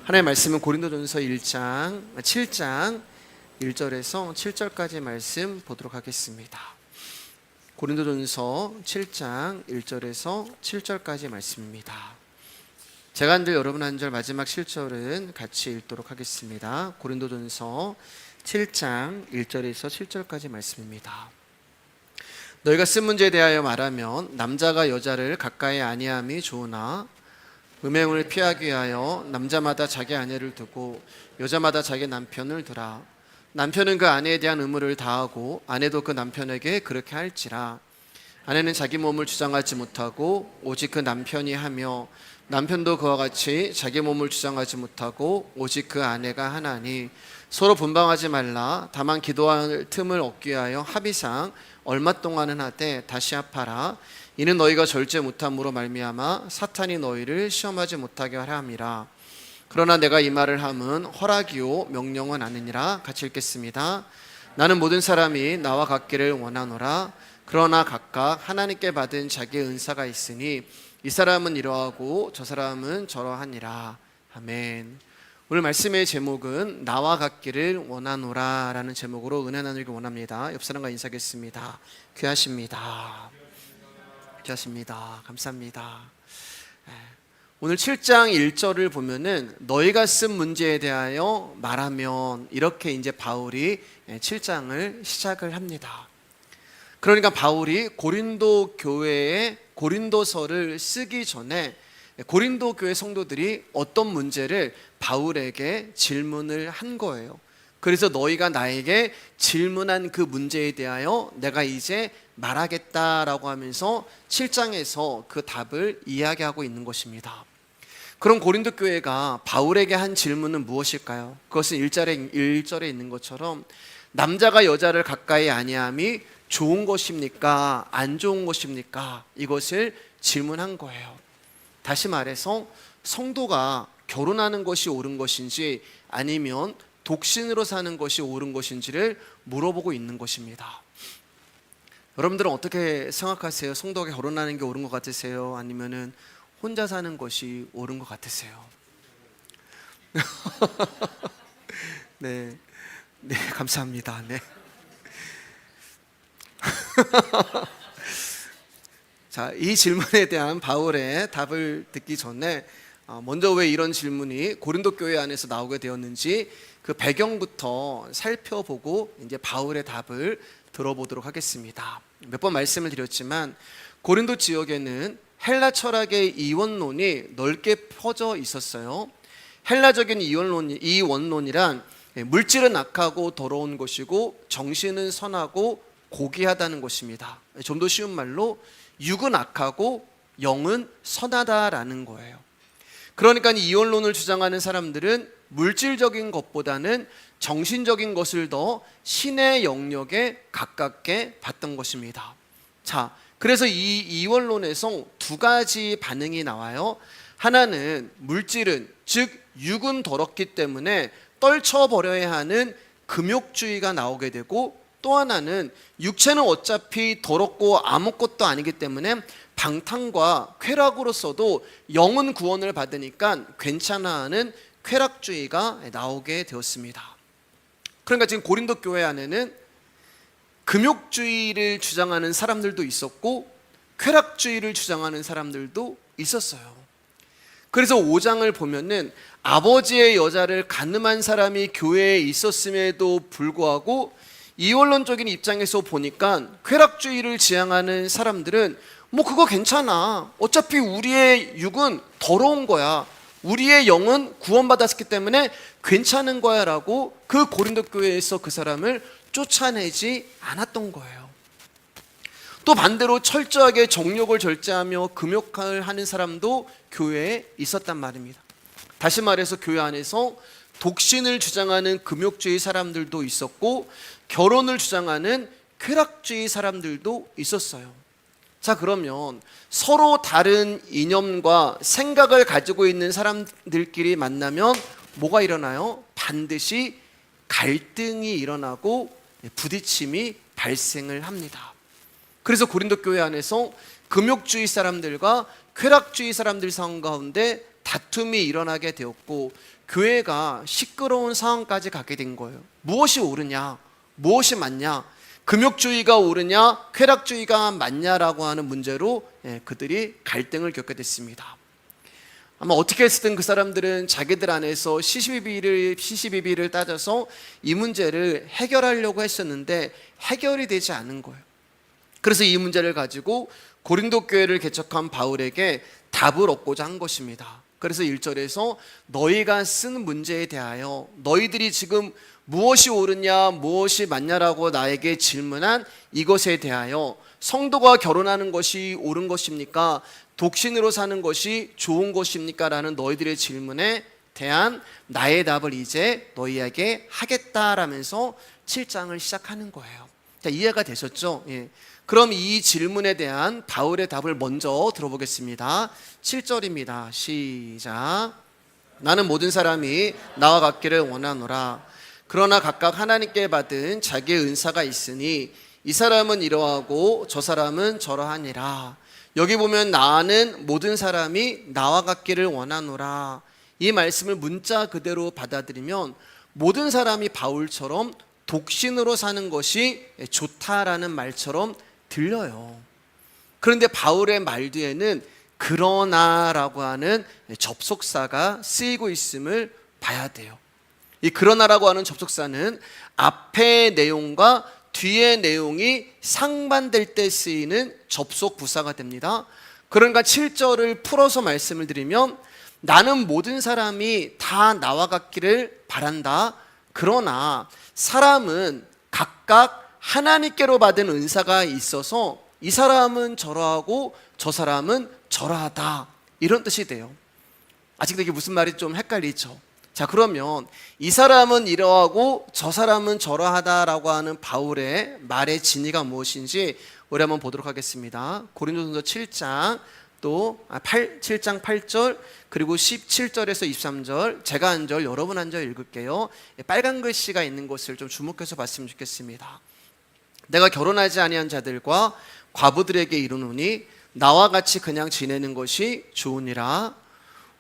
하나님의 말씀은 고린도전서 7장 1절에서 7절까지 말씀 보도록 하겠습니다. 고린도전서 7장 1절에서 7절까지 말씀입니다. 제가 한 절 여러분 한 절 마지막 7절은 같이 읽도록 하겠습니다. 고린도전서 7장 1절에서 7절까지 말씀입니다. 너희가 쓴 문제에 대하여 말하면 남자가 여자를 가까이 아니함이 좋으나 음행을 피하기 위하여 남자마다 자기 아내를 두고 여자마다 자기 남편을 두라. 남편은 그 아내에 대한 의무를 다하고 아내도 그 남편에게 그렇게 할지라. 아내는 자기 몸을 주장하지 못하고 오직 그 남편이 하며 남편도 그와 같이 자기 몸을 주장하지 못하고 오직 그 아내가 하나니 서로 분방하지 말라. 다만 기도할 틈을 얻기 위하여 합의상 얼마 동안은 하되 다시 합하라. 이는 너희가 절제 못함으로 말미암아 사탄이 너희를 시험하지 못하게 하려 함이라. 그러나 내가 이 말을 함은 허락이요 명령은 아니니라. 같이 읽겠습니다. 나는 모든 사람이 나와 같기를 원하노라. 그러나 각각 하나님께 받은 자기의 은사가 있으니 이 사람은 이러하고 저 사람은 저러하니라. 아멘. 오늘 말씀의 제목은 나와 같기를 원하노라 라는 제목으로 은혜 나누기 원합니다. 옆 사람과 인사하겠습니다. 귀하십니다. 귀하십니다. 감사합니다. 오늘 7장 1절을 보면은 너희가 쓴 문제에 대하여 말하면 이렇게 이제 바울이 7장을 시작을 합니다. 그러니까 바울이 고린도 교회에 고린도서를 쓰기 전에 고린도 교회 성도들이 어떤 문제를 바울에게 질문을 한 거예요. 그래서 너희가 나에게 질문한 그 문제에 대하여 내가 이제 말하겠다라고 하면서 7장에서 그 답을 이야기하고 있는 것입니다. 그럼 고린도 교회가 바울에게 한 질문은 무엇일까요? 그것은 1절에 있는 것처럼 남자가 여자를 가까이 아니함이 좋은 것입니까? 안 좋은 것입니까? 이것을 질문한 거예요. 다시 말해서 성도가 결혼하는 것이 옳은 것인지 아니면 독신으로 사는 것이 옳은 것인지를 물어보고 있는 것입니다. 여러분들은 어떻게 생각하세요? 성도가 결혼하는 게 옳은 것 같으세요? 아니면은 혼자 사는 것이 옳은 것 같으세요? 네, 네, 감사합니다. 네. 자, 이 질문에 대한 바울의 답을 듣기 전에 먼저 왜 이런 질문이 고린도 교회 안에서 나오게 되었는지 그 배경부터 살펴보고 이제 바울의 답을 들어보도록 하겠습니다. 몇 번 말씀을 드렸지만 고린도 지역에는 헬라 철학의 이원론이 넓게 퍼져 있었어요. 헬라적인 이원론이란 물질은 악하고 더러운 것이고 정신은 선하고 고귀하다는 것입니다. 좀 더 쉬운 말로 육은 악하고 영은 선하다라는 거예요. 그러니까 이원론을 주장하는 사람들은 물질적인 것보다는 정신적인 것을 더 신의 영역에 가깝게 봤던 것입니다. 자, 그래서 이 이원론에서 두 가지 반응이 나와요. 하나는 물질은, 즉 육은 더럽기 때문에 떨쳐버려야 하는 금욕주의가 나오게 되고, 또 하나는 육체는 어차피 더럽고 아무것도 아니기 때문에 방탕과 쾌락으로서도 영은 구원을 받으니까 괜찮아 하는 쾌락주의가 나오게 되었습니다. 그러니까 지금 고린도 교회 안에는 금욕주의를 주장하는 사람들도 있었고 쾌락주의를 주장하는 사람들도 있었어요. 그래서 5장을 보면은 아버지의 여자를 간음한 사람이 교회에 있었음에도 불구하고 이원론적인 입장에서 보니까 쾌락주의를 지향하는 사람들은 뭐 그거 괜찮아. 어차피 우리의 육은 더러운 거야. 우리의 영은 구원받았기 때문에 괜찮은 거야 라고 그 고린도 교회에서 그 사람을 쫓아내지 않았던 거예요. 또 반대로 철저하게 정욕을 절제하며 금욕을 하는 사람도 교회에 있었단 말입니다. 다시 말해서 교회 안에서 독신을 주장하는 금욕주의 사람들도 있었고 결혼을 주장하는 쾌락주의 사람들도 있었어요. 자, 그러면 서로 다른 이념과 생각을 가지고 있는 사람들끼리 만나면 뭐가 일어나요? 반드시 갈등이 일어나고 부딪힘이 발생을 합니다. 그래서 고린도 교회 안에서 금욕주의 사람들과 쾌락주의 사람들 가운데 다툼이 일어나게 되었고, 교회가 시끄러운 상황까지 가게 된 거예요. 무엇이 옳으냐, 무엇이 맞냐, 금욕주의가 옳으냐, 쾌락주의가 맞냐라고 하는 문제로 그들이 갈등을 겪게 됐습니다. 아마 어떻게 했든 그 사람들은 자기들 안에서 시시비비를 따져서 이 문제를 해결하려고 했었는데 해결이 되지 않은 거예요. 그래서 이 문제를 가지고 고린도 교회를 개척한 바울에게 답을 얻고자 한 것입니다. 그래서 1절에서 너희가 쓴 문제에 대하여 너희들이 지금 무엇이 옳으냐 무엇이 맞냐라고 나에게 질문한 이것에 대하여 성도가 결혼하는 것이 옳은 것입니까? 독신으로 사는 것이 좋은 것입니까? 라는 너희들의 질문에 대한 나의 답을 이제 너희에게 하겠다라면서 7장을 시작하는 거예요. 자, 이해가 되셨죠? 예. 그럼 이 질문에 대한 바울의 답을 먼저 들어보겠습니다. 7절입니다. 시작. 나는 모든 사람이 나와 같기를 원하노라. 그러나 각각 하나님께 받은 자기의 은사가 있으니 이 사람은 이러하고 저 사람은 저러하니라. 여기 보면 나는 모든 사람이 나와 같기를 원하노라. 이 말씀을 문자 그대로 받아들이면 모든 사람이 바울처럼 독신으로 사는 것이 좋다라는 말처럼 들려요. 그런데 바울의 말 뒤에는 그러나라고 하는 접속사가 쓰이고 있음을 봐야 돼요. 이 그러나라고 하는 접속사는 앞의 내용과 뒤의 내용이 상반될 때 쓰이는 접속 부사가 됩니다. 그러니까 7절을 풀어서 말씀을 드리면 나는 모든 사람이 다 나와 같기를 바란다. 그러나 사람은 각각 하나님께로 받은 은사가 있어서 이 사람은 저러하고 저 사람은 저러하다, 이런 뜻이 돼요. 아직도 이게 무슨 말이 좀 헷갈리죠? 자, 그러면 이 사람은 이러하고 저 사람은 저러하다라고 하는 바울의 말의 진의가 무엇인지 우리 한번 보도록 하겠습니다. 고린도전서 7장 7장 8절 그리고 17절에서 23절, 제가 한 절 여러분 한 절 읽을게요. 빨간 글씨가 있는 곳을 좀 주목해서 봤으면 좋겠습니다. 내가 결혼하지 아니한 자들과 과부들에게 이르노니 나와 같이 그냥 지내는 것이 좋으니라.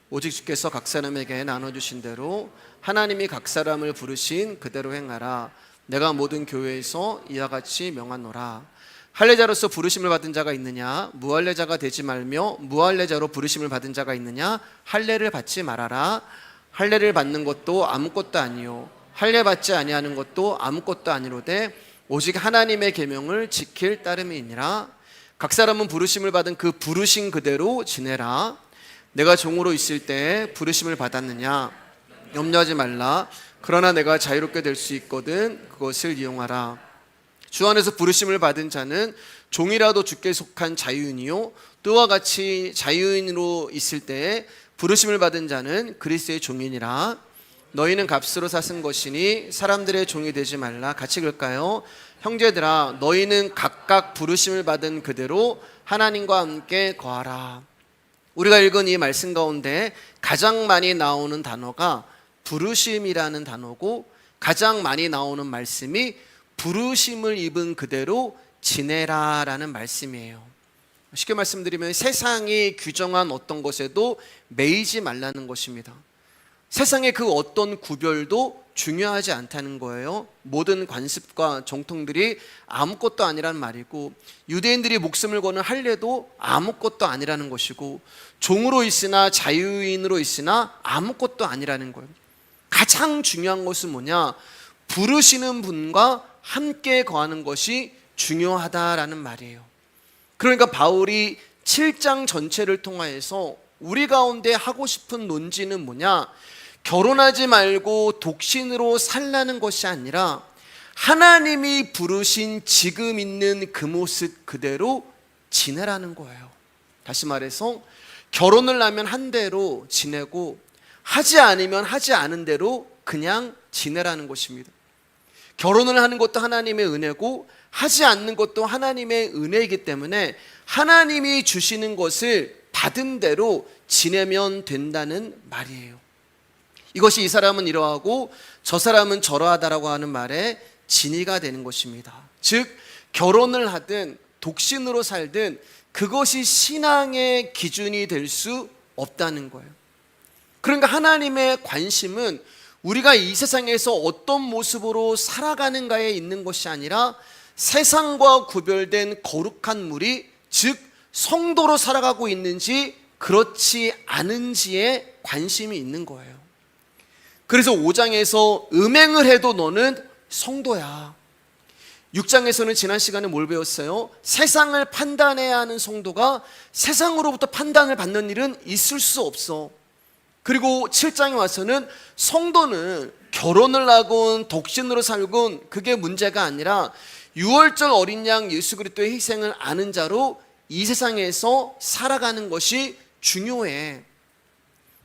오직 주께서 각 사람에게 나눠주신 대로 하나님이 각 사람을 부르신 그대로 행하라. 내가 모든 교회에서 이와 같이 명하노라. 할례자로서 부르심을 받은 자가 있느냐? 무할례자가 되지 말며 무할례자로 부르심을 받은 자가 있느냐? 할례를 받지 말아라. 할례를 받는 것도 아무것도 아니요 할례 받지 아니하는 것도 아무것도 아니로되 오직 하나님의 계명을 지킬 따름이니라. 각 사람은 부르심을 받은 그 부르신 그대로 지내라. 내가 종으로 있을 때 부르심을 받았느냐? 염려하지 말라. 그러나 내가 자유롭게 될 수 있거든 그것을 이용하라. 주 안에서 부르심을 받은 자는 종이라도 주께 속한 자유인이요 또와 같이 자유인으로 있을 때 부르심을 받은 자는 그리스도의 종이니라. 너희는 값으로 사신 것이니 사람들의 종이 되지 말라. 같이 읽을까요? 형제들아, 너희는 각각 부르심을 받은 그대로 하나님과 함께 거하라. 우리가 읽은 이 말씀 가운데 가장 많이 나오는 단어가 부르심이라는 단어고, 가장 많이 나오는 말씀이 부르심을 입은 그대로 지내라라는 말씀이에요. 쉽게 말씀드리면 세상이 규정한 어떤 것에도 매이지 말라는 것입니다. 세상의 그 어떤 구별도 중요하지 않다는 거예요. 모든 관습과 정통들이 아무것도 아니라는 말이고, 유대인들이 목숨을 거는 할례도 아무것도 아니라는 것이고, 종으로 있으나 자유인으로 있으나 아무것도 아니라는 거예요. 가장 중요한 것은 뭐냐? 부르시는 분과 함께 거하는 것이 중요하다라는 말이에요. 그러니까 바울이 7장 전체를 통하여서 우리 가운데 하고 싶은 논지는 뭐냐? 결혼하지 말고 독신으로 살라는 것이 아니라 하나님이 부르신 지금 있는 그 모습 그대로 지내라는 거예요. 다시 말해서 결혼을 하면 한 대로 지내고 하지 않으면 하지 않은 대로 그냥 지내라는 것입니다. 결혼을 하는 것도 하나님의 은혜고 하지 않는 것도 하나님의 은혜이기 때문에 하나님이 주시는 것을 받은 대로 지내면 된다는 말이에요. 이것이 이 사람은 이러하고 저 사람은 저러하다라고 하는 말에 진의가 되는 것입니다. 즉 결혼을 하든 독신으로 살든 그것이 신앙의 기준이 될 수 없다는 거예요. 그러니까 하나님의 관심은 우리가 이 세상에서 어떤 모습으로 살아가는가에 있는 것이 아니라 세상과 구별된 거룩한 무리, 즉 성도로 살아가고 있는지 그렇지 않은지에 관심이 있는 거예요. 그래서 5장에서 음행을 해도 너는 성도야. 6장에서는 지난 시간에 뭘 배웠어요? 세상을 판단해야 하는 성도가 세상으로부터 판단을 받는 일은 있을 수 없어. 그리고 7장에 와서는 성도는 결혼을 하건 독신으로 살건 그게 문제가 아니라 유월절 어린 양 예수 그리스도의 희생을 아는 자로 이 세상에서 살아가는 것이 중요해.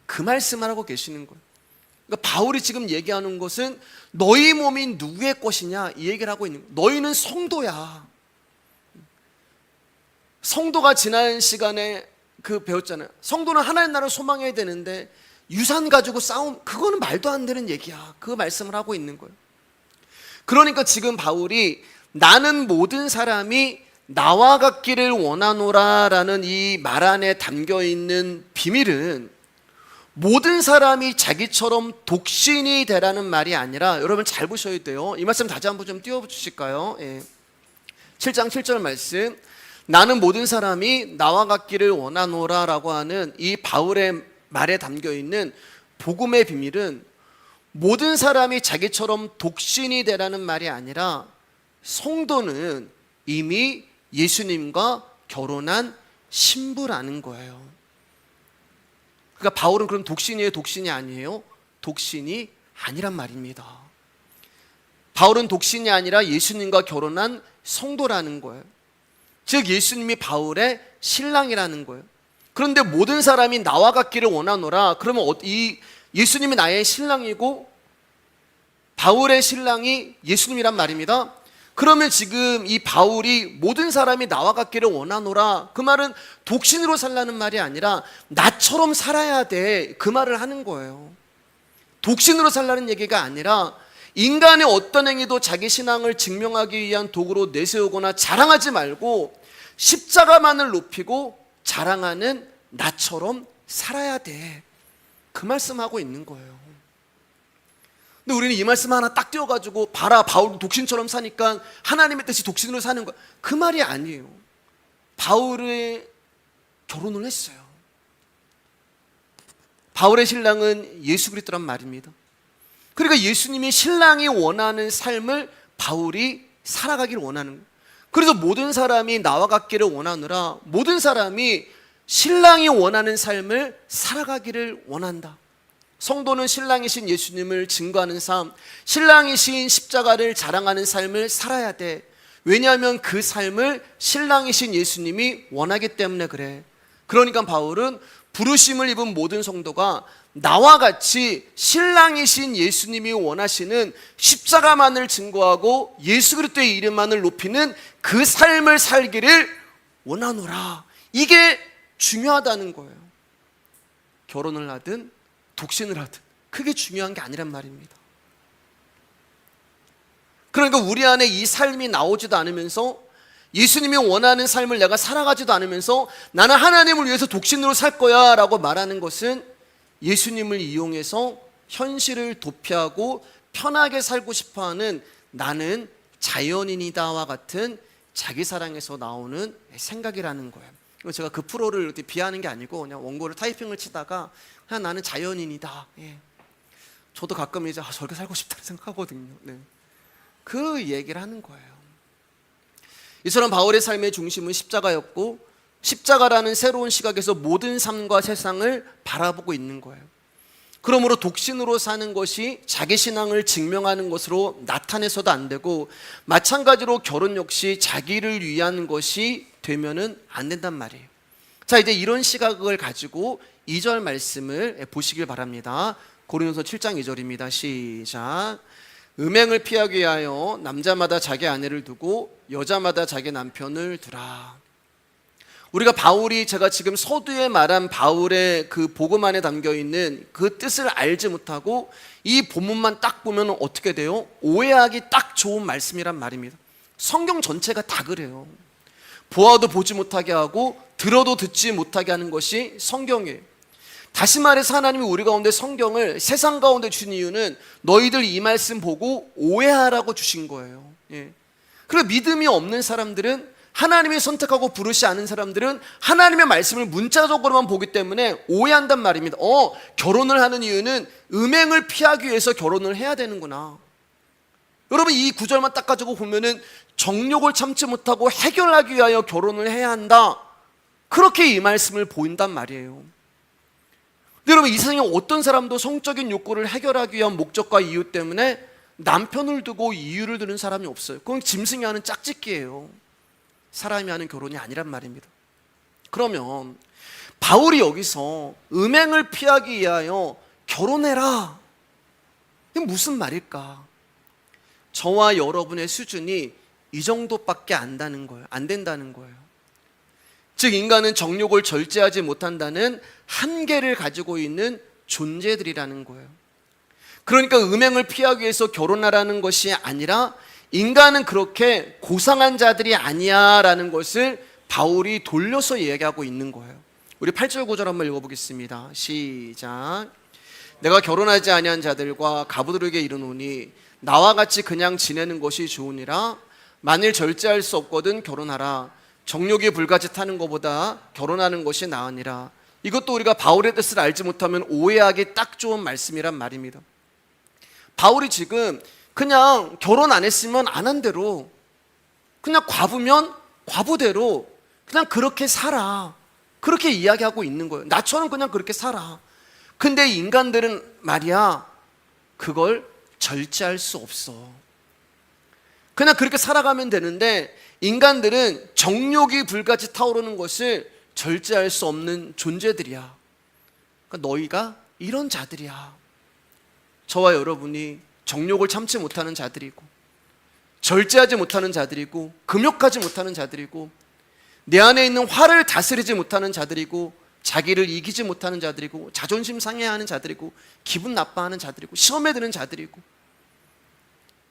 그 말씀을 하고 계시는 거예요. 그러니까 바울이 지금 얘기하는 것은 너희 몸이 누구의 것이냐 이 얘기를 하고 있는 거예요. 너희는 성도야. 성도가 지난 시간에 배웠잖아요. 성도는 하나님 나라를 소망해야 되는데 유산 가지고 싸움, 그거는 말도 안 되는 얘기야. 그 말씀을 하고 있는 거예요. 그러니까 지금 바울이 나는 모든 사람이 나와 같기를 원하노라 라는 이 말 안에 담겨있는 비밀은 모든 사람이 자기처럼 독신이 되라는 말이 아니라, 여러분 잘 보셔야 돼요. 이 말씀 다시 한번 좀 띄워주실까요? 7장 7절 말씀, 나는 모든 사람이 나와 같기를 원하노라 라고 하는 이 바울의 말에 담겨있는 복음의 비밀은 모든 사람이 자기처럼 독신이 되라는 말이 아니라 성도는 이미 예수님과 결혼한 신부라는 거예요. 그러니까 바울은 그럼 독신이에요? 독신이 아니에요? 독신이 아니란 말입니다. 바울은 독신이 아니라 예수님과 결혼한 성도라는 거예요. 즉 예수님이 바울의 신랑이라는 거예요. 그런데 모든 사람이 나와 같기를 원하노라. 그러면 이 예수님이 나의 신랑이고 바울의 신랑이 예수님이란 말입니다. 그러면 지금 이 바울이 모든 사람이 나와 같기를 원하노라, 그 말은 독신으로 살라는 말이 아니라 나처럼 살아야 돼, 그 말을 하는 거예요. 독신으로 살라는 얘기가 아니라 인간의 어떤 행위도 자기 신앙을 증명하기 위한 도구로 내세우거나 자랑하지 말고 십자가만을 높이고 자랑하는 나처럼 살아야 돼, 그 말씀하고 있는 거예요. 근데 우리는 이 말씀 하나 딱 띄워가지고 봐라, 바울도 독신처럼 사니까 하나님의 뜻이 독신으로 사는 거야, 그 말이 아니에요. 바울의 결혼을 했어요. 바울의 신랑은 예수 그리스도란 말입니다. 그러니까 예수님이 신랑이 원하는 삶을 바울이 살아가기를 원하는 거예요. 그래서 모든 사람이 나와 같기를 원하느라 모든 사람이 신랑이 원하는 삶을 살아가기를 원한다. 성도는 신랑이신 예수님을 증거하는 삶, 신랑이신 십자가를 자랑하는 삶을 살아야 돼. 왜냐하면 그 삶을 신랑이신 예수님이 원하기 때문에 그래. 그러니까 바울은 부르심을 입은 모든 성도가 나와 같이 신랑이신 예수님이 원하시는 십자가만을 증거하고 예수 그리스도의 이름만을 높이는 그 삶을 살기를 원하노라. 이게 중요하다는 거예요. 결혼을 하든 독신을 하든 그게 중요한 게 아니란 말입니다. 그러니까 우리 안에 이 삶이 나오지도 않으면서 예수님이 원하는 삶을 내가 살아가지도 않으면서 나는 하나님을 위해서 독신으로 살 거야 라고 말하는 것은 예수님을 이용해서 현실을 도피하고 편하게 살고 싶어하는 나는 자연인이다와 같은 자기사랑에서 나오는 생각이라는 거예요. 제가 그 프로를 이렇게 비하하는 게 아니고 그냥 원고를 타이핑을 치다가 그냥 나는 자연인이다. 저도 가끔 이제 저렇게 살고 싶다는 생각하거든요. 그 얘기를 하는 거예요. 이처럼 바울의 삶의 중심은 십자가였고 십자가라는 새로운 시각에서 모든 삶과 세상을 바라보고 있는 거예요. 그러므로 독신으로 사는 것이 자기 신앙을 증명하는 것으로 나타내서도 안 되고 마찬가지로 결혼 역시 자기를 위한 것이 되면은 안 된단 말이에요. 자, 이제 이런 시각을 가지고 2절 말씀을 보시길 바랍니다. 고린도서 7장 2절입니다. 시작. 음행을 피하기 위하여 남자마다 자기 아내를 두고 여자마다 자기 남편을 두라. 우리가 바울이, 제가 지금 서두에 말한 바울의 그 복음 안에 담겨있는 그 뜻을 알지 못하고 이 본문만 딱 보면 어떻게 돼요? 오해하기 딱 좋은 말씀이란 말입니다. 성경 전체가 다 그래요. 보아도 보지 못하게 하고 들어도 듣지 못하게 하는 것이 성경이에요. 다시 말해서 하나님이 우리 가운데 성경을 세상 가운데 주신 이유는 너희들 이 말씀 보고 오해하라고 주신 거예요. 예. 그리고 믿음이 없는 사람들은, 하나님이 선택하고 부르시 않은 사람들은 하나님의 말씀을 문자적으로만 보기 때문에 오해한단 말입니다. 결혼을 하는 이유는 음행을 피하기 위해서 결혼을 해야 되는구나. 여러분, 이 구절만 딱 가지고 보면은 정욕을 참지 못하고 해결하기 위하여 결혼을 해야 한다, 그렇게 이 말씀을 보인단 말이에요. 근데 여러분, 이 세상에 어떤 사람도 성적인 욕구를 해결하기 위한 목적과 이유 때문에 남편을 두고 이유를 두는 사람이 없어요. 그건 짐승이 하는 짝짓기예요. 사람이 하는 결혼이 아니란 말입니다. 그러면 바울이 여기서 음행을 피하기 위하여 결혼해라, 이게 무슨 말일까? 저와 여러분의 수준이 이 정도밖에 안 된다는 거예요. 즉, 인간은 정욕을 절제하지 못한다는 한계를 가지고 있는 존재들이라는 거예요. 그러니까 음행을 피하기 위해서 결혼하라는 것이 아니라 인간은 그렇게 고상한 자들이 아니야 라는 것을 바울이 돌려서 이야기하고 있는 거예요. 우리 8절 9절 한번 읽어보겠습니다. 시작. 내가 결혼하지 아니한 자들과 가부들에게 이르노니 나와 같이 그냥 지내는 것이 좋으니라. 만일 절제할 수 없거든 결혼하라. 정욕이 불가짓하는 것보다 결혼하는 것이 나으니라. 이것도 우리가 바울의 뜻을 알지 못하면 오해하기 딱 좋은 말씀이란 말입니다. 바울이 지금 그냥 결혼 안 했으면 안 한 대로, 그냥 과부면 과부대로 그냥 그렇게 살아, 그렇게 이야기하고 있는 거예요. 나처럼 그냥 그렇게 살아. 근데 인간들은 말이야, 그걸 절제할 수 없어. 그냥 그렇게 살아가면 되는데 인간들은 정욕이 불같이 타오르는 것을 절제할 수 없는 존재들이야. 그러니까 너희가 이런 자들이야. 저와 여러분이 정욕을 참지 못하는 자들이고, 절제하지 못하는 자들이고, 금욕하지 못하는 자들이고, 내 안에 있는 화를 다스리지 못하는 자들이고, 자기를 이기지 못하는 자들이고, 자존심 상해하는 자들이고, 기분 나빠하는 자들이고, 시험에 드는 자들이고,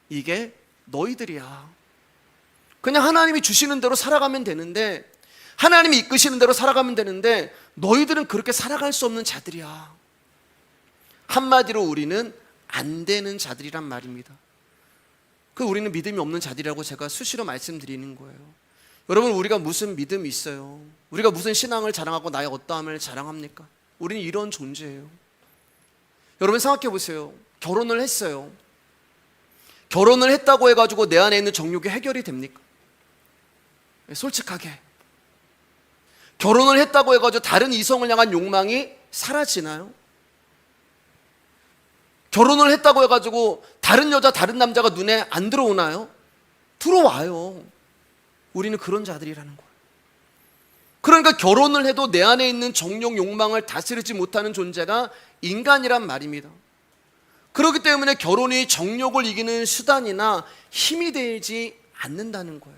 이게 너희들이야. 그냥 하나님이 주시는 대로 살아가면 되는데, 하나님이 이끄시는 대로 살아가면 되는데 너희들은 그렇게 살아갈 수 없는 자들이야. 한마디로 우리는 안 되는 자들이란 말입니다. 우리는 믿음이 없는 자들이라고 제가 수시로 말씀드리는 거예요. 여러분, 우리가 무슨 믿음이 있어요? 우리가 무슨 신앙을 자랑하고 나의 어떠함을 자랑합니까? 우리는 이런 존재예요. 여러분 생각해 보세요. 결혼을 했어요. 결혼을 했다고 해가지고 내 안에 있는 정욕이 해결이 됩니까? 솔직하게. 결혼을 했다고 해가지고 다른 이성을 향한 욕망이 사라지나요? 결혼을 했다고 해가지고 다른 여자, 다른 남자가 눈에 안 들어오나요? 들어와요. 우리는 그런 자들이라는 거예요. 그러니까 결혼을 해도 내 안에 있는 정욕, 욕망을 다스리지 못하는 존재가 인간이란 말입니다. 그렇기 때문에 결혼이 정욕을 이기는 수단이나 힘이 되지 않는다는 거예요.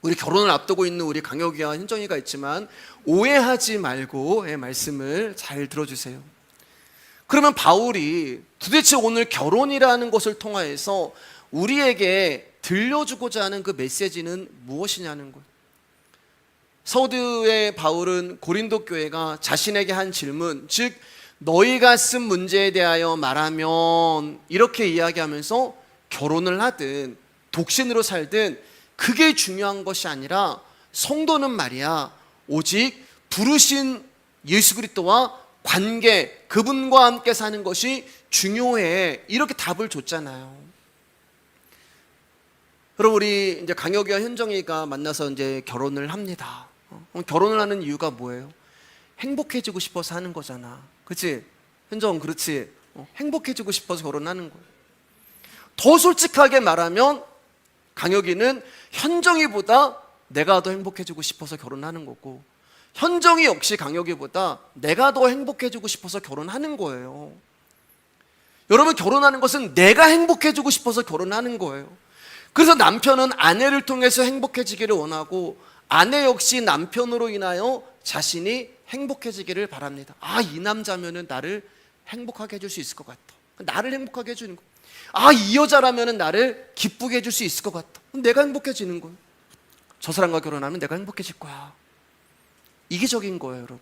우리 결혼을 앞두고 있는 우리 강혁이와 현정이가 있지만 오해하지 말고 말씀을 잘 들어주세요. 그러면 바울이 도대체 오늘 결혼이라는 것을 통하여서 우리에게 들려주고자 하는 그 메시지는 무엇이냐는 거예요. 서두에 바울은 고린도 교회가 자신에게 한 질문, 즉 너희가 쓴 문제에 대하여 말하면, 이렇게 이야기하면서 결혼을 하든 독신으로 살든 그게 중요한 것이 아니라 성도는 말이야, 오직 부르신 예수 그리스도와 관계, 그분과 함께 사는 것이 중요해, 이렇게 답을 줬잖아요. 여러분, 우리 이제 강혁이와 현정이가 만나서 이제 결혼을 합니다. 결혼을 하는 이유가 뭐예요? 행복해지고 싶어서 하는 거잖아. 그렇지? 현정, 그렇지? 행복해지고 싶어서 결혼하는 거예요. 더 솔직하게 말하면 강혁이는 현정이보다 내가 더 행복해지고 싶어서 결혼하는 거고, 현정이 역시 강혁이보다 내가 더 행복해지고 싶어서 결혼하는 거예요. 여러분, 결혼하는 것은 내가 행복해지고 싶어서 결혼하는 거예요. 그래서 남편은 아내를 통해서 행복해지기를 원하고, 아내 역시 남편으로 인하여 자신이 행복해지기를 바랍니다. 이 남자면은 나를 행복하게 해줄 수 있을 것 같아. 나를 행복하게 해주는 거. 이 여자라면은 나를 기쁘게 해줄 수 있을 것 같아. 내가 행복해지는 거예요. 저 사람과 결혼하면 내가 행복해질 거야. 이기적인 거예요, 여러분.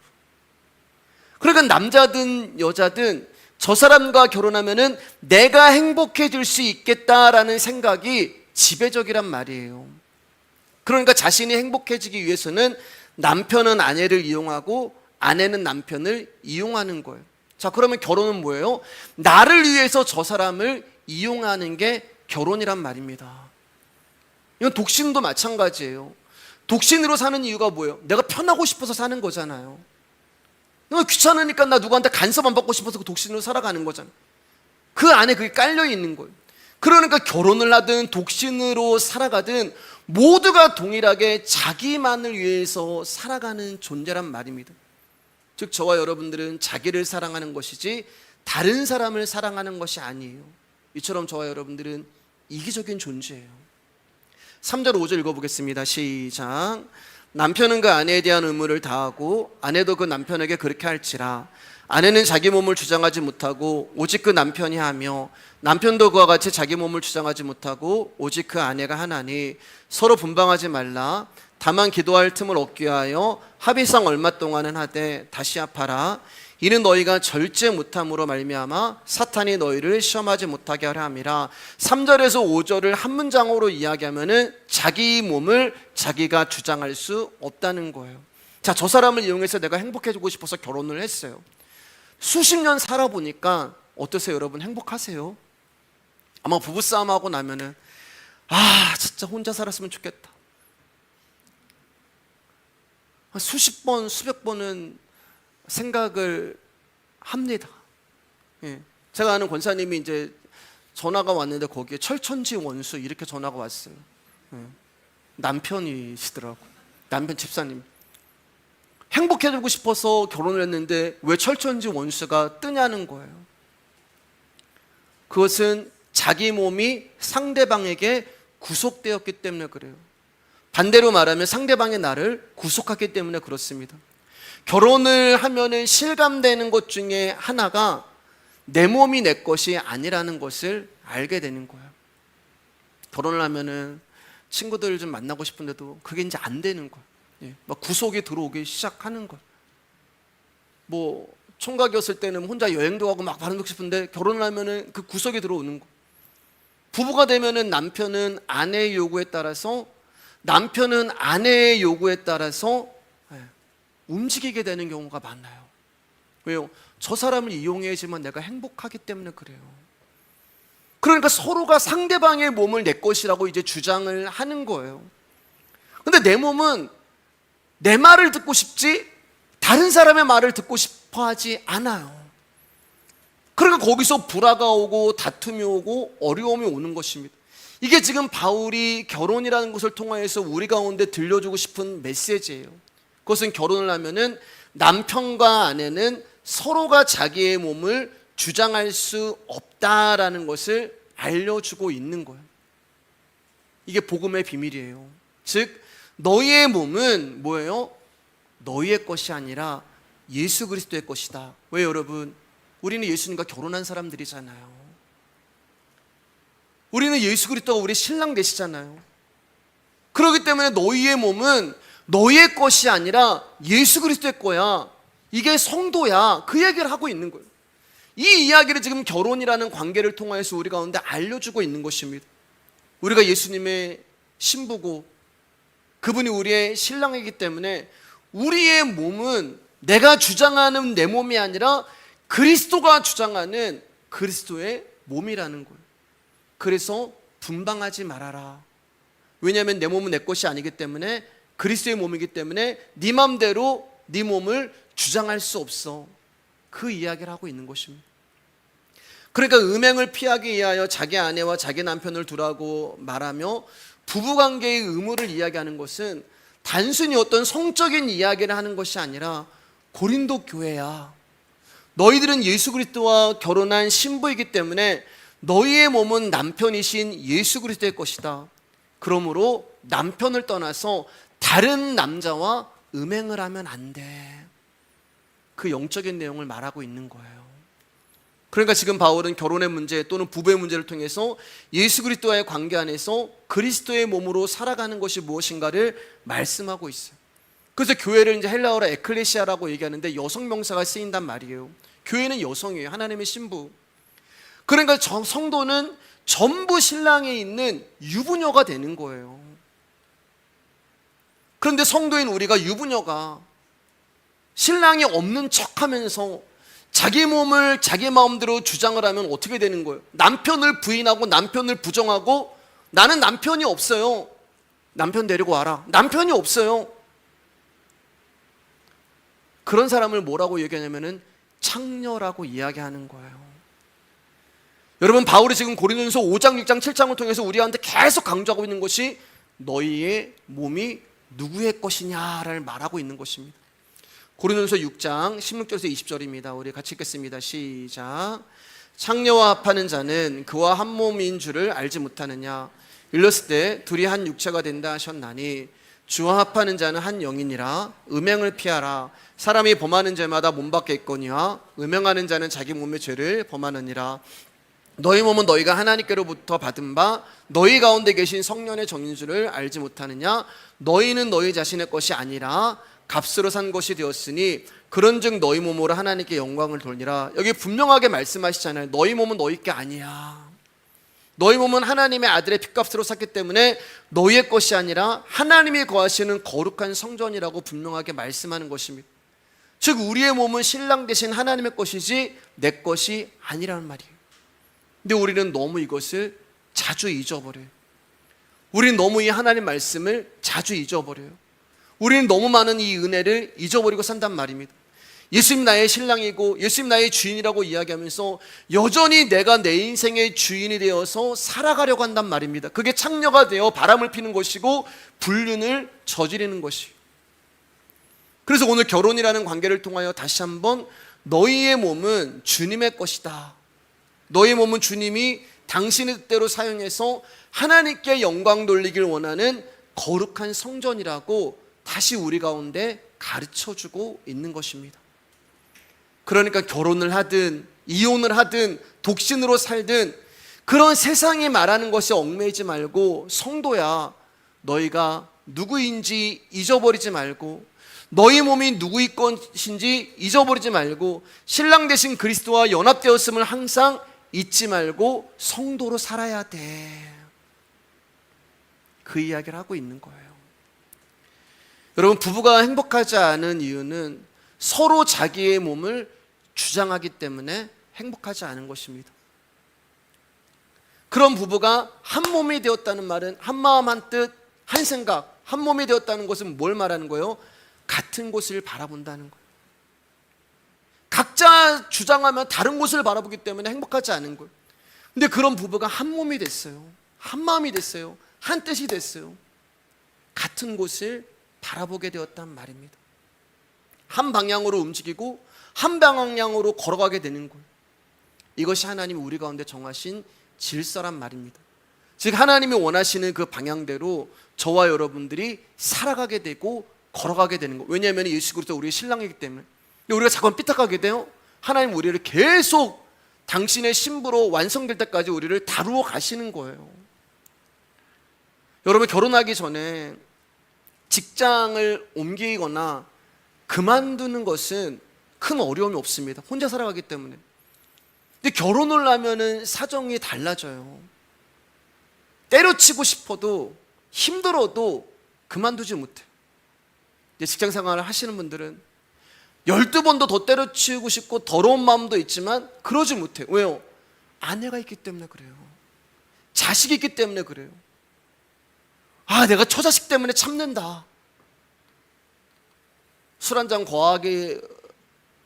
그러니까 남자든 여자든 저 사람과 결혼하면은 내가 행복해질 수 있겠다라는 생각이 지배적이란 말이에요. 그러니까 자신이 행복해지기 위해서는 남편은 아내를 이용하고 아내는 남편을 이용하는 거예요. 자, 그러면 결혼은 뭐예요? 나를 위해서 저 사람을 이용하는 게 결혼이란 말입니다. 이건 독신도 마찬가지예요. 독신으로 사는 이유가 뭐예요? 내가 편하고 싶어서 사는 거잖아요. 내가 귀찮으니까 나 누구한테 간섭 안 받고 싶어서 그 독신으로 살아가는 거잖아요. 그 안에 그게 깔려 있는 거예요. 그러니까 결혼을 하든 독신으로 살아가든 모두가 동일하게 자기만을 위해서 살아가는 존재란 말입니다. 즉 저와 여러분들은 자기를 사랑하는 것이지 다른 사람을 사랑하는 것이 아니에요. 이처럼 저와 여러분들은 이기적인 존재예요. 3절 5절 읽어보겠습니다. 시작. 남편은 그 아내에 대한 의무를 다하고 아내도 그 남편에게 그렇게 할지라. 아내는 자기 몸을 주장하지 못하고 오직 그 남편이 하며 남편도 그와 같이 자기 몸을 주장하지 못하고 오직 그 아내가 하나니 서로 분방하지 말라. 다만 기도할 틈을 얻기 위하여 합의상 얼마 동안은 하되 다시 합하라. 이는 너희가 절제 못함으로 말미암아 사탄이 너희를 시험하지 못하게 하려 함이라. 3절에서 5절을 한 문장으로 이야기하면은 자기 몸을 자기가 주장할 수 없다는 거예요. 자, 저 사람을 이용해서 내가 행복해지고 싶어서 결혼을 했어요. 수십 년 살아보니까 어떠세요, 여러분? 행복하세요? 아마 부부싸움하고 나면은 진짜 혼자 살았으면 좋겠다. 수십 번, 수백 번은 생각을 합니다. 예. 제가 아는 권사님이 이제 전화가 왔는데 거기에 철천지 원수 이렇게 전화가 왔어요. 예. 남편이시더라고. 남편 집사님. 행복해지고 싶어서 결혼을 했는데 왜 철천지 원수가 뜨냐는 거예요. 그것은 자기 몸이 상대방에게 구속되었기 때문에 그래요. 반대로 말하면 상대방이 나를 구속하기 때문에 그렇습니다. 결혼을 하면은 실감되는 것 중에 하나가 내 몸이 내 것이 아니라는 것을 알게 되는 거예요. 결혼을 하면은 친구들 좀 만나고 싶은데도 그게 이제 안 되는 거예요. 예, 막 구속이 들어오기 시작하는 거예요. 뭐 총각이었을 때는 혼자 여행도 가고 막 바람도 싶은데 결혼을 하면은 그 구속이 들어오는 거예요. 부부가 되면은 남편은 아내의 요구에 따라서 남편은 아내의 요구에 따라서 움직이게 되는 경우가 많아요. 왜요? 저 사람을 이용해야지만 내가 행복하기 때문에 그래요. 그러니까 서로가 상대방의 몸을 내 것이라고 이제 주장을 하는 거예요. 근데 내 몸은 내 말을 듣고 싶지 다른 사람의 말을 듣고 싶어 하지 않아요. 그러니까 거기서 불화가 오고 다툼이 오고 어려움이 오는 것입니다. 이게 지금 바울이 결혼이라는 것을 통하여서 우리 가운데 들려주고 싶은 메시지예요. 그것은 결혼을 하면은 남편과 아내는 서로가 자기의 몸을 주장할 수 없다라는 것을 알려주고 있는 거예요. 이게 복음의 비밀이에요. 즉 너희의 몸은 뭐예요? 너희의 것이 아니라 예수 그리스도의 것이다. 왜 여러분? 우리는 예수님과 결혼한 사람들이잖아요. 우리는 예수 그리스도가 우리 신랑 되시잖아요. 그렇기 때문에 너희의 몸은 너희의 것이 아니라 예수 그리스도의 거야. 이게 성도야. 그 얘기를 하고 있는 거예요. 이 이야기를 지금 결혼이라는 관계를 통해서 우리 가운데 알려주고 있는 것입니다. 우리가 예수님의 신부고 그분이 우리의 신랑이기 때문에 우리의 몸은 내가 주장하는 내 몸이 아니라 그리스도가 주장하는 그리스도의 몸이라는 거예요. 그래서 분방하지 말아라. 왜냐하면 내 몸은 내 것이 아니기 때문에 그리스도의 몸이기 때문에 네 맘대로 네 몸을 주장할 수 없어. 그 이야기를 하고 있는 것입니다. 그러니까 음행을 피하기 위하여 자기 아내와 자기 남편을 두라고 말하며 부부관계의 의무를 이야기하는 것은 단순히 어떤 성적인 이야기를 하는 것이 아니라 고린도 교회야. 너희들은 예수 그리스도와 결혼한 신부이기 때문에 너희의 몸은 남편이신 예수 그리스도의 것이다. 그러므로 남편을 떠나서 다른 남자와 음행을 하면 안 돼. 그 영적인 내용을 말하고 있는 거예요. 그러니까 지금 바울은 결혼의 문제 또는 부부의 문제를 통해서 예수 그리스도와의 관계 안에서 그리스도의 몸으로 살아가는 것이 무엇인가를 말씀하고 있어요. 그래서 교회를 이제 헬라어로 에클레시아라고 얘기하는데 여성 명사가 쓰인단 말이에요. 교회는 여성이에요. 하나님의 신부. 그러니까 성도는 전부 신랑에 있는 유부녀가 되는 거예요. 그런데 성도인 우리가 유부녀가 신랑이 없는 척하면서 자기 몸을 자기 마음대로 주장을 하면 어떻게 되는 거예요? 남편을 부인하고 남편을 부정하고 나는 남편이 없어요. 남편 데리고 와라. 남편이 없어요. 그런 사람을 뭐라고 얘기하냐면은 창녀라고 이야기하는 거예요. 여러분, 바울이 지금 고린도전서 5장, 6장, 7장을 통해서 우리한테 계속 강조하고 있는 것이 너희의 몸이 누구의 것이냐를 말하고 있는 것입니다. 고린도전서 6장 16절에서 20절입니다. 우리 같이 읽겠습니다. 시작. 창녀와 합하는 자는 그와 한 몸인 줄을 알지 못하느냐. 일렀을 때 둘이 한 육체가 된다 하셨나니 주와 합하는 자는 한 영이니라. 음행을 피하라. 사람이 범하는 죄마다 몸 밖에 있거니와 음행하는 자는 자기 몸의 죄를 범하느니라. 너희 몸은 너희가 하나님께로부터 받은 바 너희 가운데 계신 성령의 정인 줄을 알지 못하느냐. 너희는 너희 자신의 것이 아니라 값으로 산 것이 되었으니 그런즉 너희 몸으로 하나님께 영광을 돌리라. 여기 분명하게 말씀하시잖아요. 너희 몸은 너희 게 아니야. 너희 몸은 하나님의 아들의 핏값으로 샀기 때문에 너희의 것이 아니라 하나님이 거하시는 거룩한 성전이라고 분명하게 말씀하는 것입니다. 즉 우리의 몸은 신랑 대신 하나님의 것이지 내 것이 아니라는 말이에요. 근데 우리는 너무 이것을 자주 잊어버려요. 우리는 너무 이 하나님 말씀을 자주 잊어버려요. 우리는 너무 많은 이 은혜를 잊어버리고 산단 말입니다. 예수님 나의 신랑이고 예수님 나의 주인이라고 이야기하면서 여전히 내가 내 인생의 주인이 되어서 살아가려고 한단 말입니다. 그게 창녀가 되어 바람을 피는 것이고 불륜을 저지르는 것이에요. 그래서 오늘 결혼이라는 관계를 통하여 다시 한번 너희의 몸은 주님의 것이다. 너희 몸은 주님이 당신의 뜻대로 사용해서 하나님께 영광 돌리길 원하는 거룩한 성전이라고 다시 우리 가운데 가르쳐주고 있는 것입니다. 그러니까 결혼을 하든 이혼을 하든 독신으로 살든 그런 세상이 말하는 것에 얽매이지 말고 성도야, 너희가 누구인지 잊어버리지 말고 너희 몸이 누구의 것인지 잊어버리지 말고 신랑 되신 그리스도와 연합되었음을 항상 잊지 말고 성도로 살아야 돼. 그 이야기를 하고 있는 거예요. 여러분, 부부가 행복하지 않은 이유는 서로 자기의 몸을 주장하기 때문에 행복하지 않은 것입니다. 그런 부부가 한 몸이 되었다는 말은 한 마음 한 뜻 한 생각 한 몸이 되었다는 것은 뭘 말하는 거예요? 같은 곳을 바라본다는 거예요. 각자 주장하면 다른 곳을 바라보기 때문에 행복하지 않은 거예요. 근데 그런 부부가 한 몸이 됐어요. 한 마음이 됐어요. 한 뜻이 됐어요. 같은 곳을 바라보게 되었단 말입니다. 한 방향으로 움직이고 한 방향으로 걸어가게 되는 거예요. 이것이 하나님이 우리 가운데 정하신 질서란 말입니다. 즉 하나님이 원하시는 그 방향대로 저와 여러분들이 살아가게 되고 걸어가게 되는 거예요. 왜냐하면 예수 그리스도 우리의 신랑이기 때문에. 우리가 자꾸 삐딱하게 돼요. 하나님 우리를 계속 당신의 신부로 완성될 때까지 우리를 다루어 가시는 거예요. 여러분, 결혼하기 전에 직장을 옮기거나 그만두는 것은 큰 어려움이 없습니다. 혼자 살아가기 때문에. 근데 결혼을 하면은 사정이 달라져요. 때려치고 싶어도 힘들어도 그만두지 못해요. 직장 생활을 하시는 분들은 12번도 더 때려치우고 싶고 더러운 마음도 있지만 그러지 못해요. 왜요? 아내가 있기 때문에 그래요. 자식이 있기 때문에 그래요. 아, 내가 처자식 때문에 참는다. 술 한잔 거하게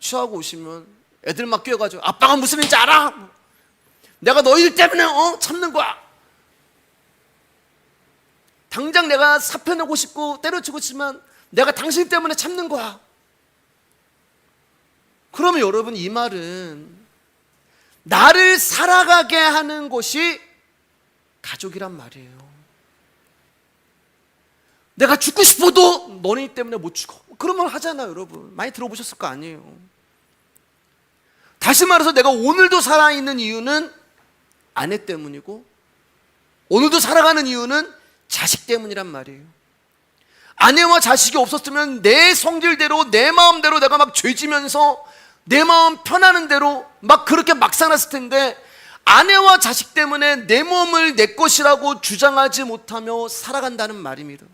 취하고 오시면 애들 막 끼어가지고 아빠가 무슨 일인지 알아? 내가 너희들 때문에 참는 거야. 당장 내가 사표 내고 싶고 때려치고 싶지만 내가 당신 때문에 참는 거야. 그러면 여러분, 이 말은 나를 살아가게 하는 것이 가족이란 말이에요. 내가 죽고 싶어도 너네 때문에 못 죽어. 그런 말 하잖아요, 여러분. 많이 들어보셨을 거 아니에요. 다시 말해서 내가 오늘도 살아있는 이유는 아내 때문이고 오늘도 살아가는 이유는 자식 때문이란 말이에요. 아내와 자식이 없었으면 내 성질대로 내 마음대로 내가 막 죄지면서 내 마음 편하는 대로 막 그렇게 막 살았을 텐데, 아내와 자식 때문에 내 몸을 내 것이라고 주장하지 못하며 살아간다는 말입니다.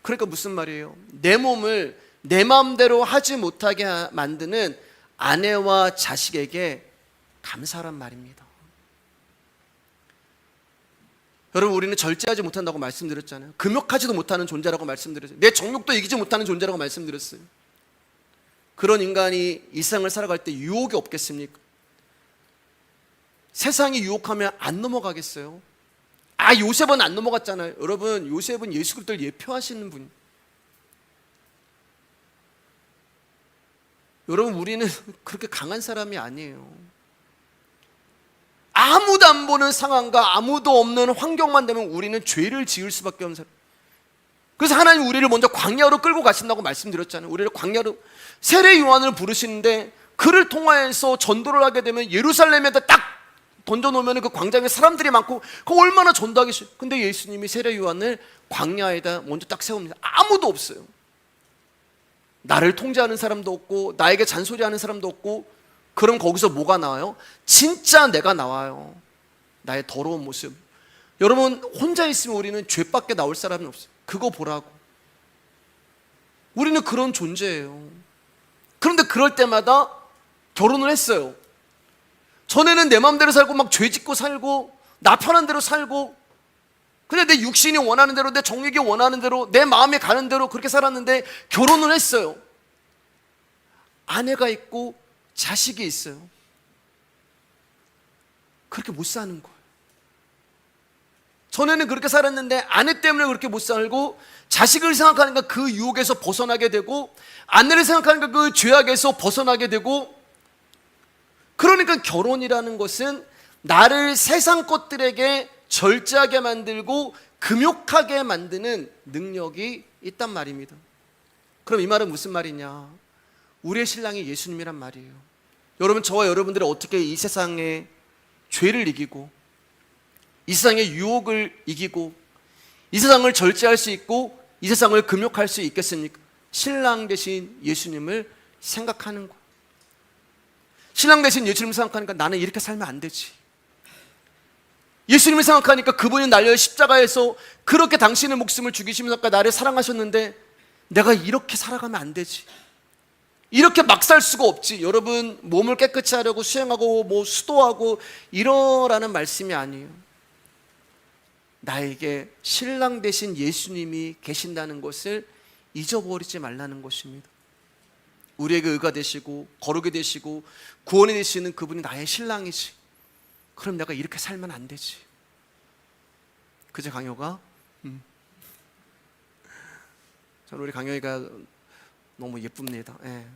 그러니까 무슨 말이에요? 내 몸을 내 마음대로 하지 못하게 만드는 아내와 자식에게 감사란 말입니다. 여러분, 우리는 절제하지 못한다고 말씀드렸잖아요. 금욕하지도 못하는 존재라고 말씀드렸어요. 내 정욕도 이기지 못하는 존재라고 말씀드렸어요. 그런 인간이 이 세상을 살아갈 때 유혹이 없겠습니까? 세상이 유혹하면 안 넘어가겠어요? 요셉은 안 넘어갔잖아요. 여러분, 요셉은 예수 그리스도를 예표하시는 분. 여러분, 우리는 그렇게 강한 사람이 아니에요. 아무도 안 보는 상황과 아무도 없는 환경만 되면 우리는 죄를 지을 수밖에 없는 사람. 그래서 하나님 우리를 먼저 광야로 끌고 가신다고 말씀드렸잖아요. 우리를 광야로, 세례 요한을 부르시는데 그를 통하여서 전도를 하게 되면 예루살렘에다 딱 던져놓으면 그 광장에 사람들이 많고 그 얼마나 전도하기 싫어요. 근데 예수님이 세례 요한을 광야에다 먼저 딱 세웁니다. 아무도 없어요. 나를 통제하는 사람도 없고 나에게 잔소리하는 사람도 없고. 그럼 거기서 뭐가 나와요? 진짜 내가 나와요. 나의 더러운 모습. 여러분, 혼자 있으면 우리는 죄밖에 나올 사람이 없어요. 그거 보라고. 우리는 그런 존재예요. 그런데 그럴 때마다 결혼을 했어요. 전에는 내 마음대로 살고 막 죄 짓고 살고 나 편한 대로 살고, 근데 내 육신이 원하는 대로, 내 정욕이 원하는 대로, 내 마음이 가는 대로 그렇게 살았는데 결혼을 했어요. 아내가 있고 자식이 있어요. 그렇게 못 사는 거예요. 전에는 그렇게 살았는데 아내 때문에 그렇게 못 살고, 자식을 생각하니까 그 유혹에서 벗어나게 되고, 아내를 생각하니까 그 죄악에서 벗어나게 되고. 그러니까 결혼이라는 것은 나를 세상 것들에게 절제하게 만들고 금욕하게 만드는 능력이 있단 말입니다. 그럼 이 말은 무슨 말이냐? 우리의 신랑이 예수님이란 말이에요. 여러분, 저와 여러분들이 어떻게 이 세상의 죄를 이기고 이 세상의 유혹을 이기고 이 세상을 절제할 수 있고 이 세상을 금욕할 수 있겠습니까? 신랑 대신 예수님을 생각하는 거예요. 신랑 대신 예수님을 생각하니까 나는 이렇게 살면 안 되지. 예수님을 생각하니까 그분이 날려 십자가에서 그렇게 당신의 목숨을 죽이시면서 나를 사랑하셨는데 내가 이렇게 살아가면 안 되지. 이렇게 막 살 수가 없지. 여러분, 몸을 깨끗이 하려고 수행하고 뭐 수도하고 이러라는 말씀이 아니에요. 나에게 신랑 대신 예수님이 계신다는 것을 잊어버리지 말라는 것입니다. 우리에게 의가 되시고 거룩이 되시고 구원이 되시는 그분이 나의 신랑이지. 그럼 내가 이렇게 살면 안 되지. 그제 강효가? 저는 우리 강효이가 너무 예쁩니다. 예.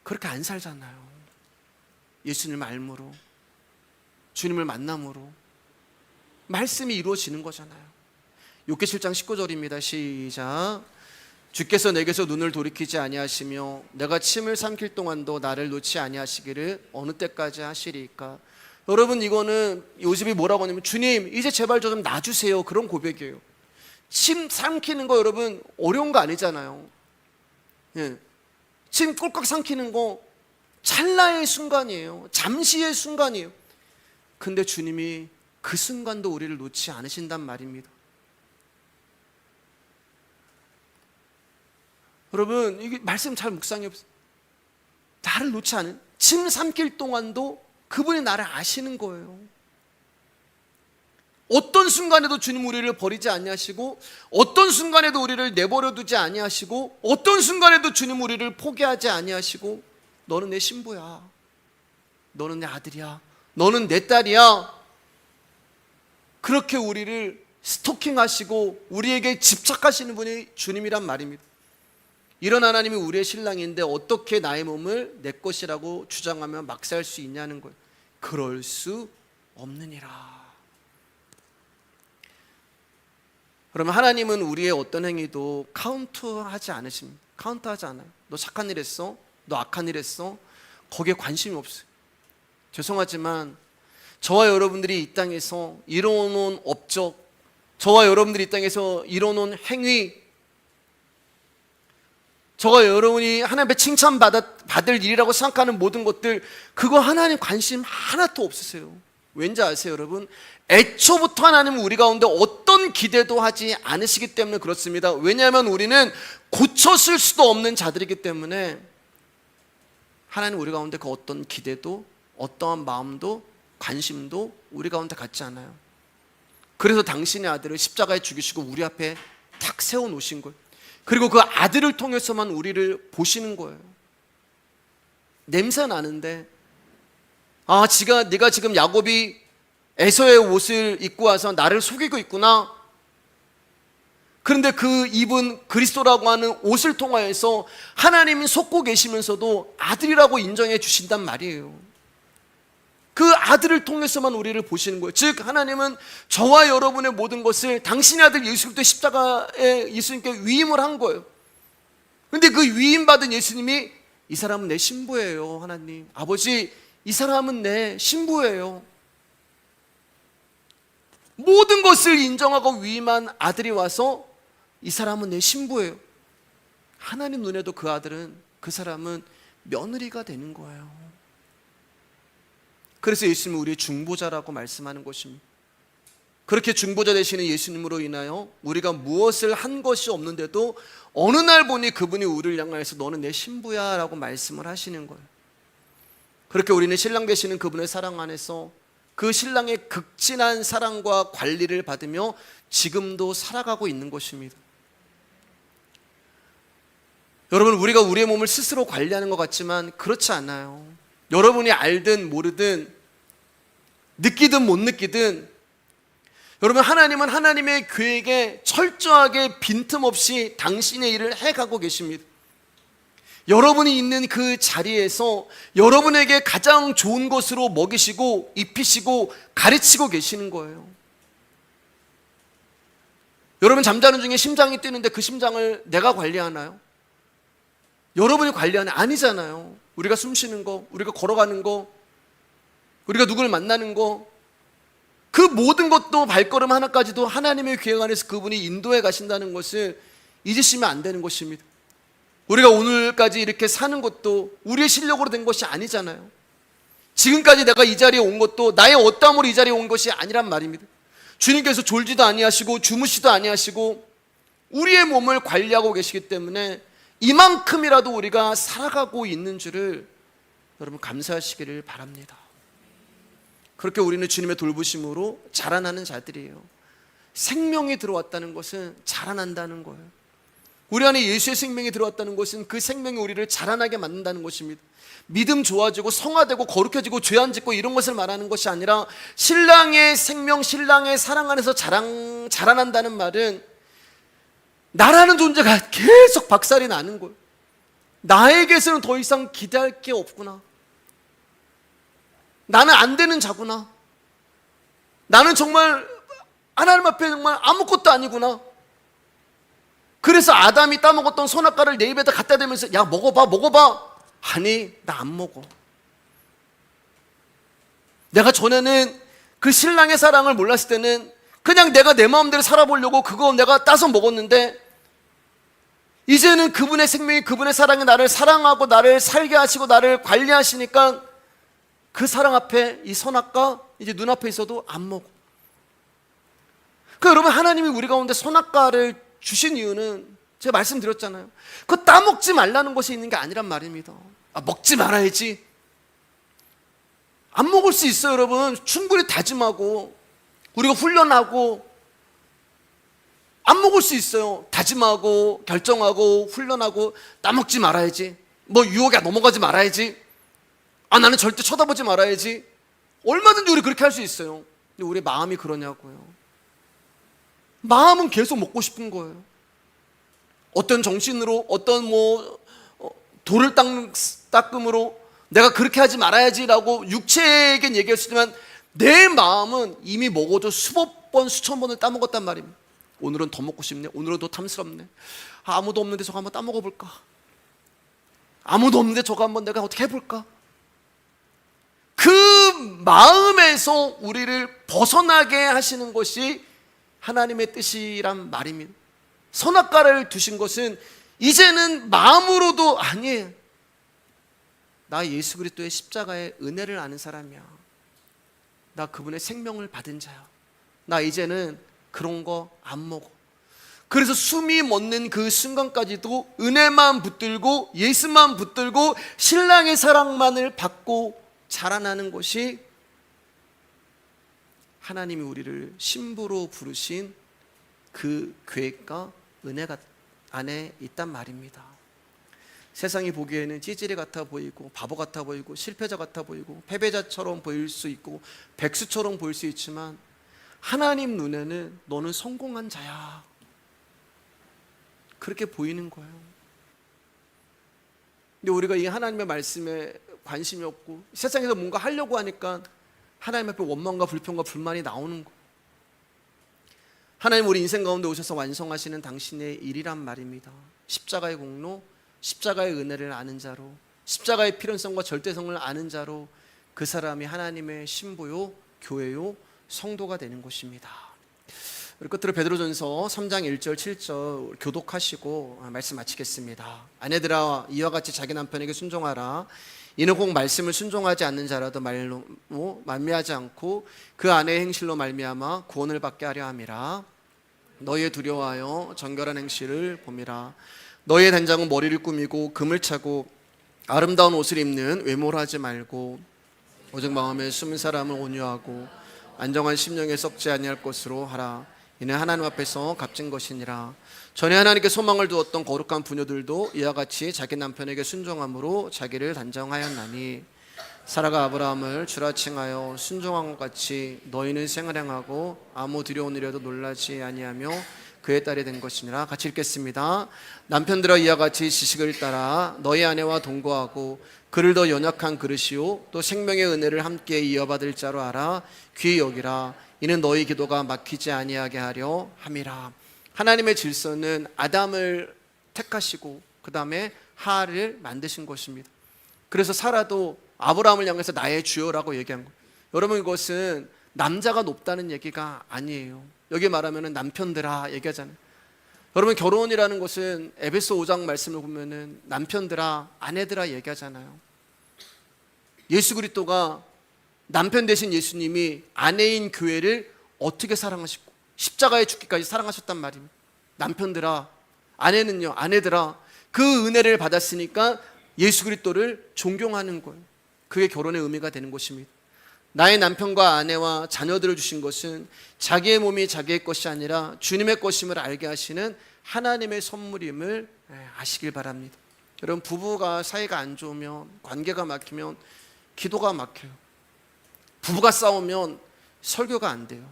그렇게 안 살잖아요. 예수님을 알므로, 주님을 만남으로 말씀이 이루어지는 거잖아요. 욥기 7장 19절입니다. 시작. 주께서 내게서 눈을 돌이키지 아니하시며 내가 침을 삼킬 동안도 나를 놓지 아니하시기를 어느 때까지 하시리까? 여러분, 이거는 요셉이 뭐라고 하냐면, 주님 이제 제발 좀 놔주세요, 그런 고백이에요. 침 삼키는 거 여러분 어려운 거 아니잖아요. 예. 침 꼴깍 삼키는 거 찰나의 순간이에요. 잠시의 순간이에요. 근데 주님이 그 순간도 우리를 놓지 않으신단 말입니다. 여러분, 이게 말씀 잘 묵상해 보세요. 나를 놓지 않은, 침 삼킬 동안도 그분이 나를 아시는 거예요. 어떤 순간에도 주님 우리를 버리지 아니하시고, 어떤 순간에도 우리를 내버려 두지 아니하시고, 어떤 순간에도 주님 우리를 포기하지 아니하시고, 너는 내 신부야, 너는 내 아들이야, 너는 내 딸이야, 그렇게 우리를 스토킹하시고 우리에게 집착하시는 분이 주님이란 말입니다. 이런 하나님이 우리의 신랑인데 어떻게 나의 몸을 내 것이라고 주장하며 막 살 수 있냐는 거예요. 그럴 수 없느니라. 그러면 하나님은 우리의 어떤 행위도 카운트하지 않으십니다. 카운트하지 않아요. 너 착한 일 했어? 너 악한 일 했어? 거기에 관심이 없어요. 죄송하지만 저와 여러분들이 이 땅에서 이뤄놓은 업적, 저와 여러분들이 이 땅에서 이뤄놓은 행위, 저와 여러분이 하나님 앞에 칭찬받을 일이라고 생각하는 모든 것들, 그거 하나님 관심 하나도 없으세요. 왠지 아세요, 여러분? 애초부터 하나님은 우리 가운데 어떤 기대도 하지 않으시기 때문에 그렇습니다. 왜냐하면 우리는 고쳐쓸 수도 없는 자들이기 때문에 하나님 우리 가운데 그 어떤 기대도, 어떠한 마음도, 관심도 우리 가운데 갖지 않아요. 그래서 당신의 아들을 십자가에 죽이시고 우리 앞에 탁 세워놓으신 거예요. 그리고 그 아들을 통해서만 우리를 보시는 거예요. 냄새 나는데, 네가 지금 야곱이 에서의 옷을 입고 와서 나를 속이고 있구나. 그런데 그 입은 그리스도라고 하는 옷을 통하여서 하나님이 속고 계시면서도 아들이라고 인정해 주신단 말이에요. 그 아들을 통해서만 우리를 보시는 거예요. 즉 하나님은 저와 여러분의 모든 것을 당신의 아들 예수 그리스도 십자가에 예수님께 위임을 한 거예요. 그런데 그 위임받은 예수님이 이 사람은 내 신부예요. 하나님, 아버지, 이 사람은 내 신부예요. 모든 것을 인정하고 위임한 아들이 와서 이 사람은 내 신부예요. 하나님 눈에도 그 사람은 며느리가 되는 거예요. 그래서 예수님은 우리의 중보자라고 말씀하는 것입니다. 그렇게 중보자 되시는 예수님으로 인하여 우리가 무엇을 한 것이 없는데도 어느 날 보니 그분이 우리를 향하여서 너는 내 신부야 라고 말씀을 하시는 거예요. 그렇게 우리는 신랑 되시는 그분의 사랑 안에서 그 신랑의 극진한 사랑과 관리를 받으며 지금도 살아가고 있는 것입니다. 여러분, 우리가 우리의 몸을 스스로 관리하는 것 같지만 그렇지 않아요. 여러분이 알든 모르든 느끼든 못 느끼든 여러분, 하나님은 하나님의 계획에 철저하게 빈틈없이 당신의 일을 해가고 계십니다. 여러분이 있는 그 자리에서 여러분에게 가장 좋은 것으로 먹이시고 입히시고 가르치고 계시는 거예요. 여러분, 잠자는 중에 심장이 뛰는데 그 심장을 내가 관리하나요? 여러분이 관리하는 아니잖아요. 우리가 숨 쉬는 거, 우리가 걸어가는 거, 우리가 누구를 만나는 거, 그 모든 것도 발걸음 하나까지도 하나님의 계획 안에서 그분이 인도해 가신다는 것을 잊으시면 안 되는 것입니다. 우리가 오늘까지 이렇게 사는 것도 우리의 실력으로 된 것이 아니잖아요. 지금까지 내가 이 자리에 온 것도 나의 어떠함으로 이 자리에 온 것이 아니란 말입니다. 주님께서 졸지도 아니하시고 주무시도 아니하시고 우리의 몸을 관리하고 계시기 때문에 이만큼이라도 우리가 살아가고 있는 줄을 여러분 감사하시기를 바랍니다. 그렇게 우리는 주님의 돌보심으로 자라나는 자들이에요. 생명이 들어왔다는 것은 자라난다는 거예요. 우리 안에 예수의 생명이 들어왔다는 것은 그 생명이 우리를 자라나게 만든다는 것입니다. 믿음 좋아지고 성화되고 거룩해지고 죄 안 짓고 이런 것을 말하는 것이 아니라 신랑의 생명, 신랑의 사랑 안에서 자라난다는 말은 나라는 존재가 계속 박살이 나는 거예요. 나에게서는 더 이상 기대할 게 없구나. 나는 안 되는 자구나. 나는 정말 하나님 앞에 정말 아무것도 아니구나. 그래서 아담이 따먹었던 선악과를 내 입에다 갖다 대면서 야, 먹어봐. 아니, 나 안 먹어. 내가 전에는 그 신랑의 사랑을 몰랐을 때는 그냥 내가 내 마음대로 살아보려고 그거 내가 따서 먹었는데, 이제는 그분의 생명이, 그분의 사랑이 나를 사랑하고 나를 살게 하시고 나를 관리하시니까 그 사랑 앞에 이 선악과 이제 눈앞에 있어도 안 먹어. 여러분, 하나님이 우리 가운데 선악과를 주신 이유는 제가 말씀드렸잖아요. 그거 따먹지 말라는 것이 있는 게 아니란 말입니다. 먹지 말아야지. 안 먹을 수 있어요, 여러분. 충분히 다짐하고 우리가 훈련하고 안 먹을 수 있어요. 다짐하고 결정하고 훈련하고 따먹지 말아야지. 유혹에 넘어가지 말아야지. 나는 절대 쳐다보지 말아야지. 얼마든지 우리 그렇게 할 수 있어요. 근데 우리 마음이 그러냐고요. 마음은 계속 먹고 싶은 거예요. 어떤 정신으로, 어떤 돌을 닦음으로 내가 그렇게 하지 말아야지라고 육체에겐 얘기할 수 있지만 내 마음은 이미 먹어도 수백 번, 수천 번을 따먹었단 말입니다. 오늘은 더 먹고 싶네. 오늘은 더 탐스럽네. 아무도 없는데 저거 한번 따먹어볼까? 아무도 없는데 저거 한번 내가 어떻게 해볼까? 그 마음에서 우리를 벗어나게 하시는 것이 하나님의 뜻이란 말입니다. 선악과를 두신 것은 이제는 마음으로도 아니에요. 나 예수 그리스도의 십자가의 은혜를 아는 사람이야. 나 그분의 생명을 받은 자야. 나 이제는 그런 거 안 먹어. 그래서 숨이 멎는 그 순간까지도 은혜만 붙들고 예수만 붙들고 신랑의 사랑만을 받고 자라나는 것이 하나님이 우리를 신부로 부르신 그 계획과 은혜가 안에 있단 말입니다. 세상이 보기에는 찌질이 같아 보이고 바보 같아 보이고 실패자 같아 보이고 패배자처럼 보일 수 있고 백수처럼 보일 수 있지만 하나님 눈에는 너는 성공한 자야, 그렇게 보이는 거예요. 근데 우리가 이 하나님의 말씀에 관심이 없고 세상에서 뭔가 하려고 하니까 하나님 앞에 원망과 불평과 불만이 나오는 거예요. 하나님 우리 인생 가운데 오셔서 완성하시는 당신의 일이란 말입니다. 십자가의 공로, 십자가의 은혜를 아는 자로, 십자가의 필연성과 절대성을 아는 자로 그 사람이 하나님의 신부요, 교회요, 성도가 되는 것입니다. 우리 끝으로 베드로전서 3장 1절 7절 교독하시고 말씀 마치겠습니다. 아내들아 이와 같이 자기 남편에게 순종하라. 이는 꼭 말씀을 순종하지 않는 자라도 말로 만미하지 않고 그 아내의 행실로 말미암아 구원을 받게 하려 함이라. 너희의 두려워하여 정결한 행실을 봄이라. 너희의 단장은 머리를 꾸미고 금을 차고 아름다운 옷을 입는 외모를 하지 말고 오직 마음에 숨은 사람을 온유하고 안정한 심령에 썩지 아니할 것으로 하라. 이는 하나님 앞에서 값진 것이니라. 전에 하나님께 소망을 두었던 거룩한 부녀들도 이와 같이 자기 남편에게 순종함으로 자기를 단정하였나니 사라가 아브라함을 주라 칭하여 순종한 것 같이 너희는 생활행하고 아무 두려운 일에도 놀라지 아니하며 그의 딸이 된 것이니라. 같이 읽겠습니다. 남편들아 이와 같이 지식을 따라 너희 아내와 동거하고 그를 더 연약한 그릇이요 또 생명의 은혜를 함께 이어받을 자로 알아 귀히 여기라. 이는 너희 기도가 막히지 아니하게 하려 함이라. 하나님의 질서는 아담을 택하시고 그 다음에 하를 만드신 것입니다. 그래서 사라도 아브라함을 향해서 나의 주여라고 얘기한 거예요. 여러분 이것은 남자가 높다는 얘기가 아니에요. 여기 말하면 남편들아 얘기하잖아요. 여러분 결혼이라는 것은 에베소 5장 말씀을 보면은 남편들아 아내들아 얘기하잖아요. 예수 그리스도가 남편 되신 예수님이 아내인 교회를 어떻게 사랑하시고 십자가에 죽기까지 사랑하셨단 말입니다. 남편들아, 아내는요, 아내들아, 그 은혜를 받았으니까 예수 그리스도를 존경하는 거예요. 그게 결혼의 의미가 되는 것입니다. 나의 남편과 아내와 자녀들을 주신 것은 자기의 몸이 자기의 것이 아니라 주님의 것임을 알게 하시는 하나님의 선물임을 아시길 바랍니다. 여러분 부부가 사이가 안 좋으면, 관계가 막히면 기도가 막혀요. 부부가 싸우면 설교가 안 돼요.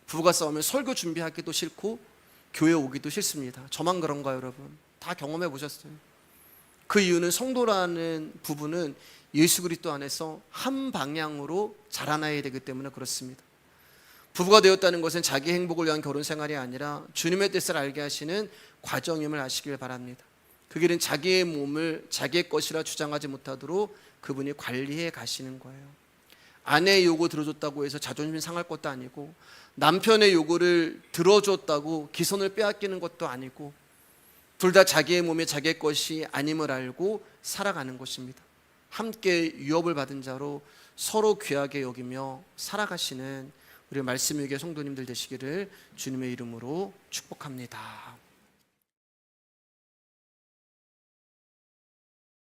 부부가 싸우면 설교 준비하기도 싫고 교회 오기도 싫습니다. 저만 그런가요, 여러분? 다 경험해 보셨어요. 그 이유는 성도라는 부부는 예수 그리스도 안에서 한 방향으로 자라나야 되기 때문에 그렇습니다. 부부가 되었다는 것은 자기 행복을 위한 결혼 생활이 아니라 주님의 뜻을 알게 하시는 과정임을 아시길 바랍니다. 그 길은 자기의 몸을 자기의 것이라 주장하지 못하도록 그분이 관리해 가시는 거예요. 아내의 요구 들어줬다고 해서 자존심 상할 것도 아니고 남편의 요구를 들어줬다고 기선을 빼앗기는 것도 아니고 둘 다 자기의 몸이 자기의 것이 아님을 알고 살아가는 것입니다. 함께 유업을 받은 자로 서로 귀하게 여기며 살아가시는 우리 말씀 위기의 성도님들 되시기를 주님의 이름으로 축복합니다.